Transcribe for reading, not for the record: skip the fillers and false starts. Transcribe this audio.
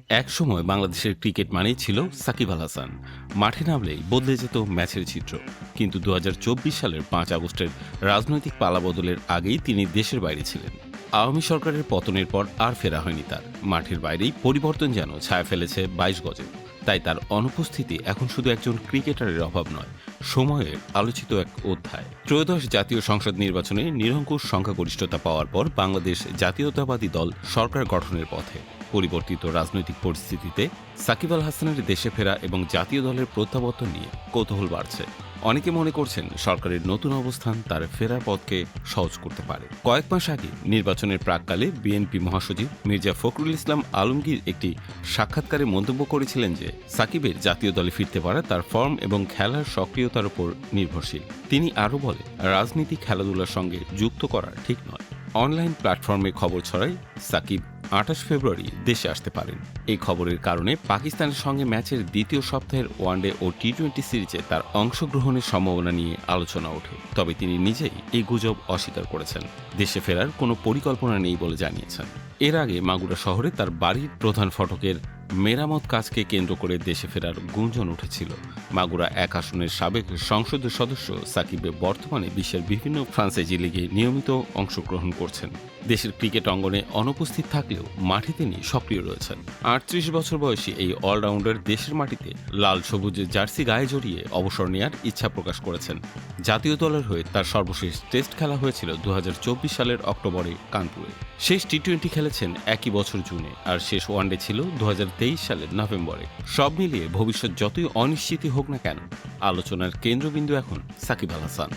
একসময় বাংলাদেশের ক্রিকেট মানেই ছিল সাকিব আল হাসান। মাঠে নামলেই বদলে যেত ম্যাচের চিত্র। কিন্তু ২০২৪ সালের ৫ আগস্টের রাজনৈতিক পালাবদলের আগেই তিনি দেশের বাইরে ছিলেন। আওয়ামী সরকারের পতনের পর আর ফেরা হয়নি তার। মাঠের বাইরেই পরিবর্তন যেন ছায়া ফেলেছে ২২ গজে। তাই তার অনুপস্থিতি এখন শুধু একজন ক্রিকেটারের অভাব নয়, সময়ের আলোচিত এক অধ্যায়। ত্রয়োদশ জাতীয় সংসদ নির্বাচনে নিরঙ্কুশ সংখ্যাগরিষ্ঠতা পাওয়ার পর বাংলাদেশ জাতীয়তাবাদী দল সরকার গঠনের পথে। পরিবর্তিত রাজনৈতিক পরিস্থিতিতে সাকিব আল হাসানের দেশে ফেরা এবং জাতীয় দলের প্রত্যাবর্তন নিয়ে কৌতূহল বাড়ছে। অনেকে মনে করছেন সরকারের নতুন অবস্থান তার ফেরার পথকে সহজ করতে পারে। কয়েক মাস আগে নির্বাচনের প্রাক্কালে বিএনপি মহাসচিব মির্জা ফখরুল ইসলাম আলমগীর একটি সাক্ষাৎকারে মন্তব্য করেছিলেন যে সাকিবের জাতীয় দলে ফিরতে পারা তার ফর্ম এবং খেলার সক্রিয়তার উপর নির্ভরশীল। তিনি আরও বলেন, রাজনীতি খেলাধুলার সঙ্গে যুক্ত করা ঠিক নয়। অনলাইন প্ল্যাটফর্মে খবর ছড়ায় সাকিব ২৮ ফেব্রুয়ারি দেশে আসতে পারেন। এই খবরের কারণে পাকিস্তানের সঙ্গে ম্যাচের দ্বিতীয় সপ্তাহের ওয়ানডে ও টি-20 সিরিজে তার অংশগ্রহণের সম্ভাবনা নিয়ে আলোচনা ওঠে। তবে তিনি নিজেই এই গুজব অস্বীকার করেছেন। দেশে ফেরার কোনো পরিকল্পনা নেই বলে জানিয়েছেন। এর আগে মাগুরা শহরে তার বাড়ির প্রধান ফটকের মেরামত কাজকে কেন্দ্র করে দেশে ফেরার গুঞ্জন উঠেছিল। মাগুরা ১ আসনের সাবেক সংসদ সদস্য সাকিব বর্তমানে বিশ্বের বিভিন্ন ফ্রাঞ্চাইজি লিগে নিয়মিত অংশগ্রহণ করছেন। দেশের ক্রিকেট অঙ্গনে অনুপস্থিত থাকলেও মাঠে তিনি সক্রিয় রয়েছেন। ৩৮ বছর বয়সী এই অলরাউন্ডার দেশের মাটিতে লাল সবুজ জার্সি গায়ে জড়িয়ে অবসর নেয়ার ইচ্ছা প্রকাশ করেছেন। জাতীয় দলের হয়ে তার সর্বশেষ টেস্ট খেলা হয়েছিল ২০২৪ সালের অক্টোবরে কানপুরে। শেষ টি-20 খেলেছেন একই বছর জুনে, আর শেষ ওয়ানডে ছিল ২০২৩ সালের নভেম্বরে। সব মিলিয়ে ভবিষ্যৎ যতই অনিশ্চিতই হোক না কেন, আলোচনার কেন্দ্রবিন্দু এখন সাকিব আল হাসান।